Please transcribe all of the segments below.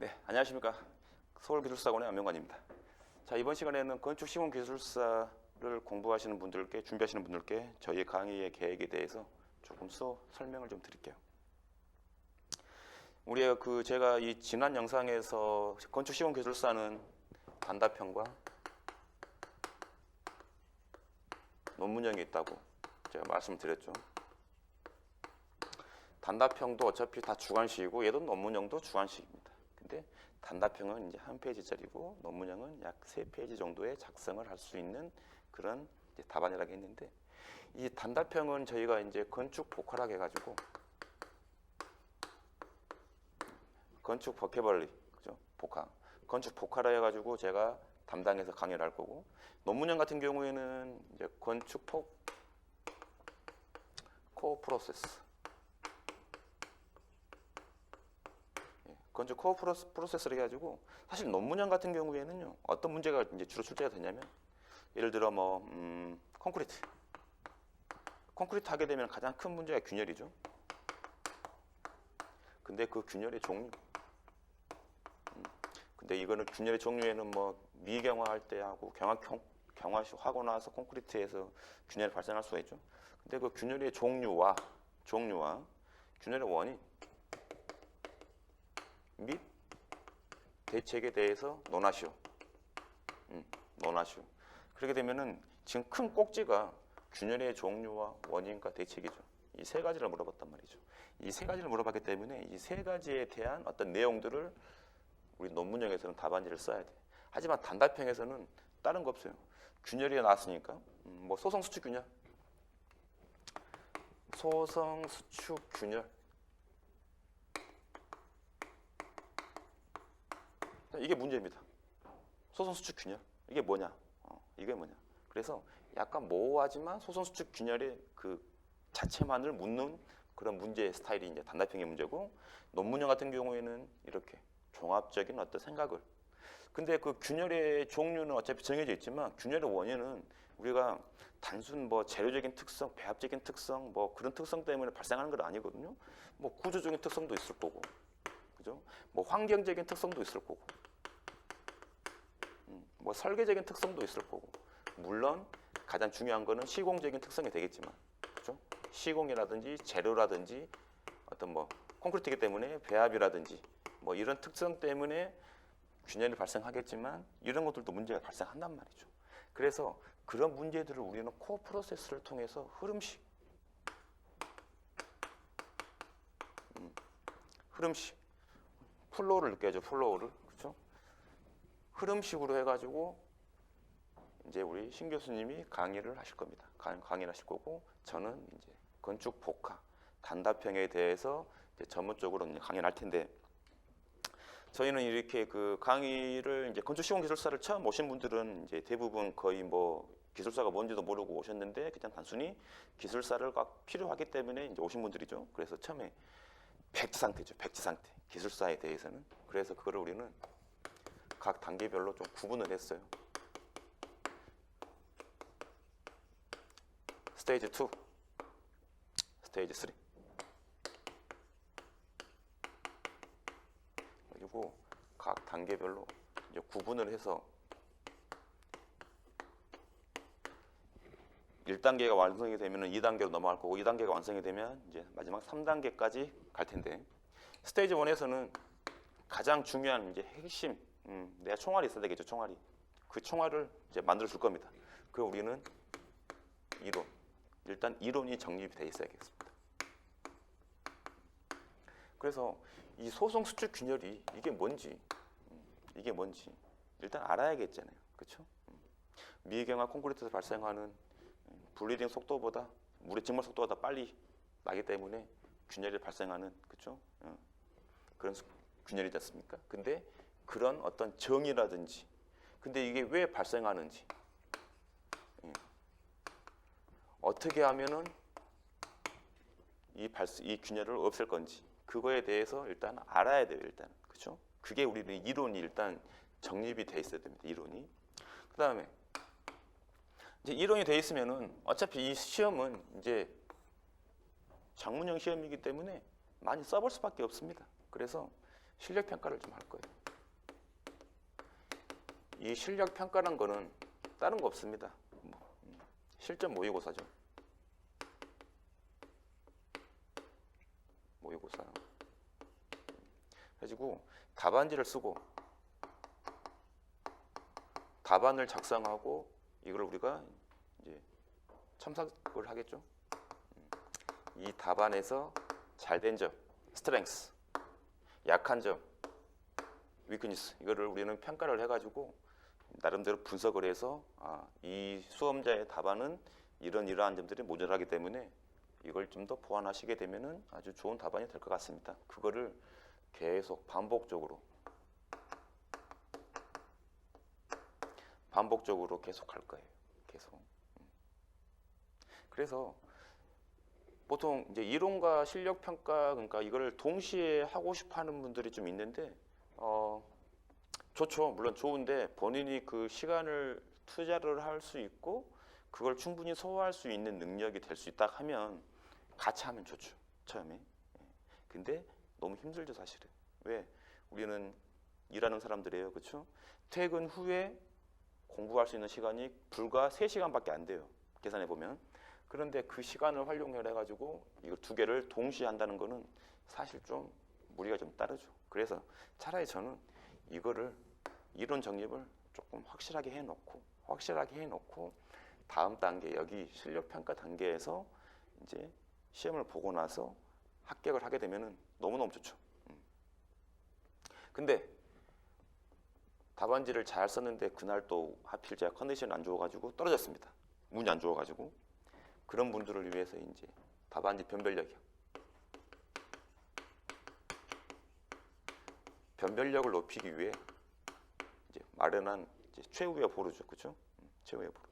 네, 안녕하십니까. 서울기술사관의 안명관입니다. 자, 이번 시간에는 건축시공기술사를 공부하시는 분들께, 준비하시는 분들께 저희 강의의 계획에 대해서 조금 설명을 좀 드릴게요. 우리가 제가 이 지난 영상에서 건축시공기술사는 단답형과 논문형이 있다고 제가 말씀드렸죠. 단답형도 어차피 다 주관식이고 얘도 논문형도 주관식입니다. 근데 단답형은 이제 한 페이지짜리고 논문형은 약 3페이지 정도의 작성을 할 수 있는 그런 이제 답안이라고 했는데, 이 단답형은 저희가 이제 건축 보컬하게 해가지고 건축 버케벌리, 그죠? 건축 보컬화 해가지고 제가 담당해서 강의를 할 거고, 논문형 같은 경우에는 이제 건축 코어 프로세스, 건축 코어 프로세스를 해가지고, 사실 논문형 같은 경우에는요, 어떤 문제가 이제 주로 출제가 되냐면, 예를 들어 콘크리트 하게 되면 가장 큰 문제가 균열이죠. 근데 그 균열의 종류, 근데 이거는 균열의 종류에는 미경화할 때 하고 경화하고 나서 콘크리트에서 균열이 발생할 수가 있죠. 근데 그 균열의 종류와 균열의 원인 및 대책에 대해서 논하시오. 그렇게 되면은 지금 큰 꼭지가 균열의 종류와 원인과 대책이죠. 이 세 가지를 물어봤단 말이죠. 이 세 가지를 물어봤기 때문에 이 세 가지에 대한 어떤 내용들을 우리 논문형에서는 답안지를 써야 돼. 하지만 단답형에서는 다른 거 없어요. 균열이 나왔으니까 소성 수축 균열. 이게 문제입니다. 소성수축 균열. 이게 뭐냐? 그래서 약간 모호하지만 소성수축 균열의 그 자체만을 묻는 그런 문제 스타일이 이제 단답형의 문제고, 논문형 같은 경우에는 이렇게 종합적인 어떤 생각을. 근데 그 균열의 종류는 어차피 정해져 있지만 균열의 원인은 우리가 단순 재료적인 특성, 배합적인 특성, 그런 특성 때문에 발생하는 건 아니거든요. 구조적인 특성도 있을 거고, 그죠? 환경적인 특성도 있을 거고, 설계적인 특성도 있을 거고, 물론 가장 중요한 거는 시공적인 특성이 되겠지만, 그죠? 시공이라든지 재료라든지 어떤 콘크리트이기 때문에 배합이라든지 이런 특성 때문에 균열이 발생하겠지만 이런 것들도 문제가 발생한단 말이죠. 그래서 그런 문제들을 우리는 코어 프로세스를 통해서 흐름식 플로우를 느껴야죠. 플로우를, 그렇죠? 흐름식으로 해가지고 이제 우리 신 교수님이 강의를 하실 겁니다. 강의를 하실 거고, 저는 이제 건축 복화 단답형에 대해서 이제 전문적으로 강의를 할 텐데, 저희는 이렇게 그 강의를 이제 건축시공기술사를 처음 오신 분들은 이제 대부분 거의 기술사가 뭔지도 모르고 오셨는데 그냥 단순히 기술사를 꼭 필요하기 때문에 이제 오신 분들이죠. 그래서 처음에 백지 상태, 기술사에 대해서는. 그래서 그거를 우리는 각 단계별로 좀 구분을 했어요. 스테이지 2, 스테이지 3. 그리고 각 단계별로 이제 구분을 해서 1단계가 완성이 되면 2단계로 넘어갈 거고, 2단계가 완성이 되면 이제 마지막 3단계까지 갈 텐데, 스테이지 1에서는 가장 중요한 이제 핵심, 내가 총알이 있어야 되겠죠. 총알이. 그 총알을 이제 만들어 줄 겁니다. 그 우리는 일단 이론이 정립이 돼 있어야겠습니다. 그래서 이 소성 수축 균열이 이게 뭔지 일단 알아야겠잖아요. 그렇죠? 미경화 콘크리트에서 발생하는 블리딩 속도보다, 물의 증발 속도가 더 빨리 나기 때문에 균열이 발생하는, 그렇죠? 그런 균열이지 않습니까? 근데 그런 어떤 정의라든지, 근데 이게 왜 발생하는지, 어떻게 하면은 이 균열을 없앨 건지, 그거에 대해서 일단 알아야 돼요. 일단, 그렇죠? 그게 우리는 이론이 일단 정립이 돼 있어야 됩니다. 이론이. 그 다음에 이제 이론이 돼 있으면은 어차피 이 시험은 이제 장문형 시험이기 때문에 많이 써볼 수밖에 없습니다. 그래서 실력 평가를 좀 할 거예요. 이 실력 평가란 거는 다른 거 없습니다. 실전 모의고사죠. 모의고사. 그래가지고 답안지를 쓰고 답안을 작성하고 이걸 우리가 이제 첨삭을 하겠죠. 이 답안에서 잘된 점, 스트렝스, 약한 점, 위크니스 이거를 우리는 평가를 해가지고 나름대로 분석을 해서 이 수험자의 답안은 이러한 점들이 모자라기 때문에 이걸 좀 더 보완하시게 되면은 아주 좋은 답안이 될 것 같습니다. 그거를 계속 반복적으로 계속 할 거예요. 계속. 그래서 보통 이제 이론과 실력 평가 그러니까 이걸 동시에 하고 싶어하는 분들이 좀 있는데 좋죠. 물론 좋은데 본인이 그 시간을 투자를 할 수 있고 그걸 충분히 소화할 수 있는 능력이 될 수 있다 하면 같이 하면 좋죠. 처음에. 근데 너무 힘들죠, 사실은. 왜? 우리는 일하는 사람들이에요. 그렇죠? 퇴근 후에 공부할 수 있는 시간이 불과 3시간밖에 안 돼요. 계산해 보면. 그런데 그 시간을 활용해 가지고 이거 두 개를 동시에 한다는 거는 사실 좀 무리가 좀 따르죠. 그래서 차라리 저는 이거를 이론 정립을 조금 확실하게 해놓고 다음 단계 여기 실력 평가 단계에서 이제 시험을 보고 나서 합격을 하게 되면은 너무너무 좋죠. 근데 답안지를 잘 썼는데 그날 또 하필 제가 컨디션이 안 좋아가지고 떨어졌습니다. 운이 안 좋아가지고 그런 분들을 위해서 이제 답안지 변별력이요. 변별력을 높이기 위해 이제 마련한 이제 최후의 보루죠, 그렇죠? 최후의 보루.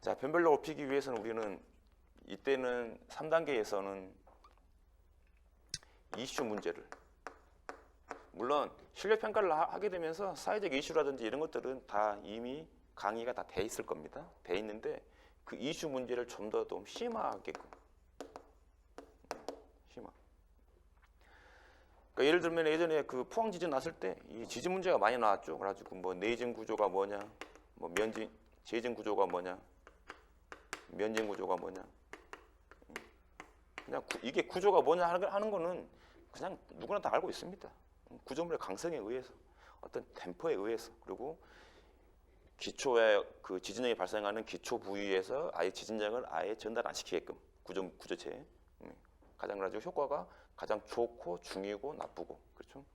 자, 변별력을 높이기 위해서는 우리는 이때는 3단계에서는 이슈 문제를 물론 실력 평가를 하게 되면서 사회적 이슈라든지 이런 것들은 다 이미 강의가 다 돼 있을 겁니다. 돼 있는데 그 이슈 문제를 좀 더 좀 심화하게끔 심화. 그러니까 예를 들면 예전에 그 포항 지진 났을 때 이 지진 문제가 많이 나왔죠. 그래가지고 뭐 내진 구조가 뭐냐, 뭐 재진 구조가 뭐냐, 면진 구조가 뭐냐. 그냥 이게 구조가 뭐냐 하는 거는 그냥 누구나 다 알고 있습니다. 구조물의 강성에 의해서 어떤 댐퍼에 의해서 그리고 기초에 그 지진력이 발생하는 기초 부위에서 아예 지진력을 아예 전달 안 시키게끔 구조체 가장 그래가지고 효과가 가장 좋고 중이고 나쁘고 그렇죠.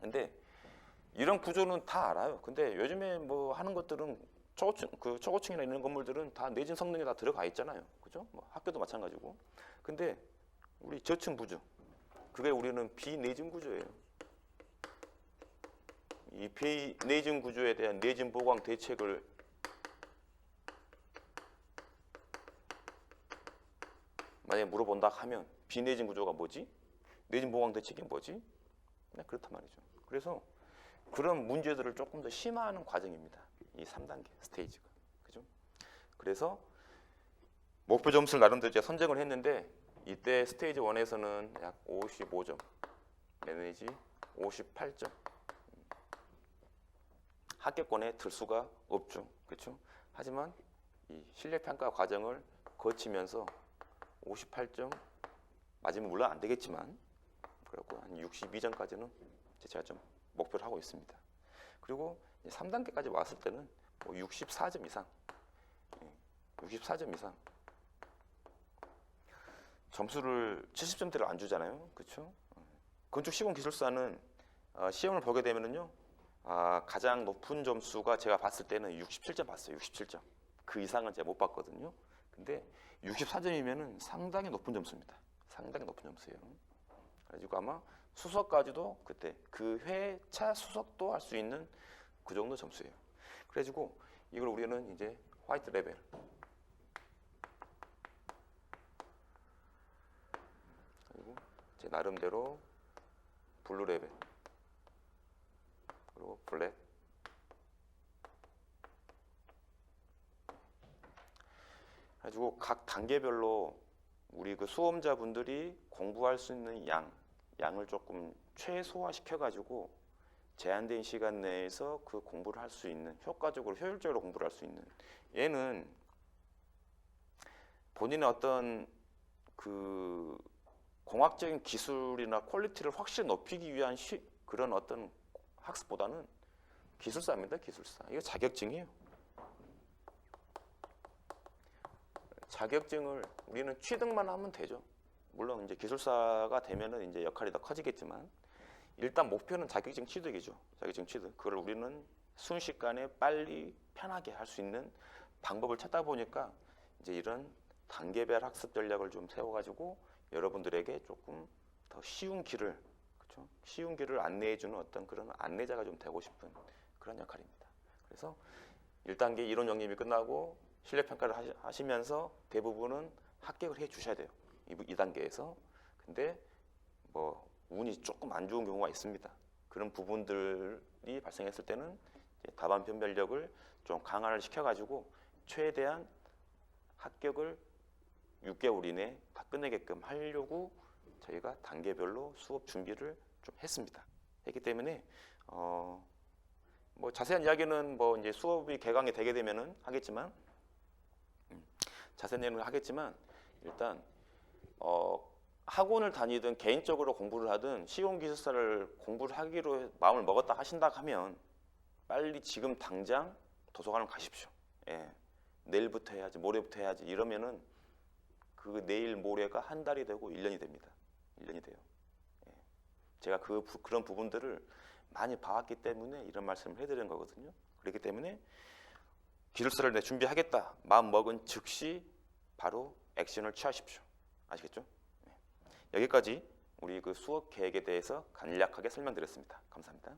근데 이런 구조는 다 알아요. 근데 요즘에 뭐 하는 것들은 초고층이나 있는 건물들은 다 내진 성능이 다 들어가 있잖아요. 그죠? 뭐 학교도 마찬가지고. 근데 우리 저층 구조 그게 우리는 비내진 구조예요. 이 비내진 구조에 대한 내진 보강 대책을 만약에 물어본다 하면 비내진 구조가 뭐지? 내진 보강 대책이 뭐지? 그냥 그렇단 말이죠. 그래서 그런 문제들을 조금 더 심화하는 과정입니다. 이 3단계 스테이지가. 그죠? 그래서 목표 점수를 나름대로 제가 선정을 했는데 이때 스테이지 1에서는 약 55점, 내지 58점. 합격권에 들 수가 없죠. 그렇죠? 하지만 이 실력 평가 과정을 거치면서 58점 맞으면 물론 안 되겠지만 그래갖고 한 62점까지는 제가 좀 목표를 하고 있습니다. 그리고 3단계까지 왔을 때는 뭐 64점 이상, 64점 이상 점수를 70점대를 안 주잖아요. 그렇죠? 건축 시공 기술사는 시험을 보게 되면은요. 가장 높은 점수가 제가 봤을 때는 67점 봤어요. 67점. 그 이상은 제가 못 봤거든요. 근데 64점이면은 상당히 높은 점수입니다. 상당히 높은 점수예요. 그래가지고 아마 수석까지도 그때 그 회차 수석도 할 수 있는 그 정도 점수예요. 그래가지고 이걸 우리는 이제 화이트 레벨, 그리고 제 나름대로 블루 레벨, 그리고 블랙, 그래가지고 각 단계별로 우리 그 수험자분들이 공부할 수 있는 양을 조금 최소화시켜가지고 제한된 시간 내에서 그 공부를 할 수 있는, 효과적으로 효율적으로 공부를 할 수 있는, 얘는 본인의 어떤 그 공학적인 기술이나 퀄리티를 확실히 높이기 위한 그런 어떤 학습보다는 기술사입니다. 기술사. 이거 자격증이에요. 자격증을 우리는 취득만 하면 되죠. 물론 이제 기술사가 되면은 이제 역할이 더 커지겠지만 일단 목표는 자격증 취득이죠. 자격증 취득. 그걸 우리는 순식간에 빨리 편하게 할 수 있는 방법을 찾다 보니까 이제 이런 단계별 학습 전략을 좀 세워가지고 여러분들에게 조금 더 쉬운 길을, 그렇죠? 쉬운 길을 안내해주는 어떤 그런 안내자가 좀 되고 싶은 그런 역할입니다. 그래서 1단계 이론 영림이 끝나고 실력평가를 하시면서 대부분은 합격을 해 주셔야 돼요. 2단계에서. 근데 뭐 운이 조금 안 좋은 경우가 있습니다. 그런 부분들이 발생했을 때는 이제 답안 변별력을 좀 강화를 시켜가지고 최대한 합격을 6개월 이내에 다 끝내게끔 하려고 저희가 단계별로 수업 준비를 좀 했습니다. 했기 때문에 뭐 자세한 이야기는 뭐 이제 수업이 개강이 되게 되면은 하겠지만 자세한 내용을 하겠지만 일단 학원을 다니든 개인적으로 공부를 하든 시공기술사를 공부를 하기로 마음을 먹었다 하신다 하면 빨리 지금 당장 도서관을 가십시오. 예. 내일부터 해야지, 모레부터 해야지 이러면은 그 내일 모레가 한 달이 되고 1년이 됩니다. 1년이 돼요. 예. 제가 그런 부분들을 많이 봐왔기 때문에 이런 말씀을 해드리는 거거든요. 그렇기 때문에 기술사를 내 준비하겠다 마음 먹은 즉시 바로 액션을 취하십시오. 아시겠죠? 네. 여기까지 우리 그 수업 계획에 대해서 간략하게 설명드렸습니다. 감사합니다.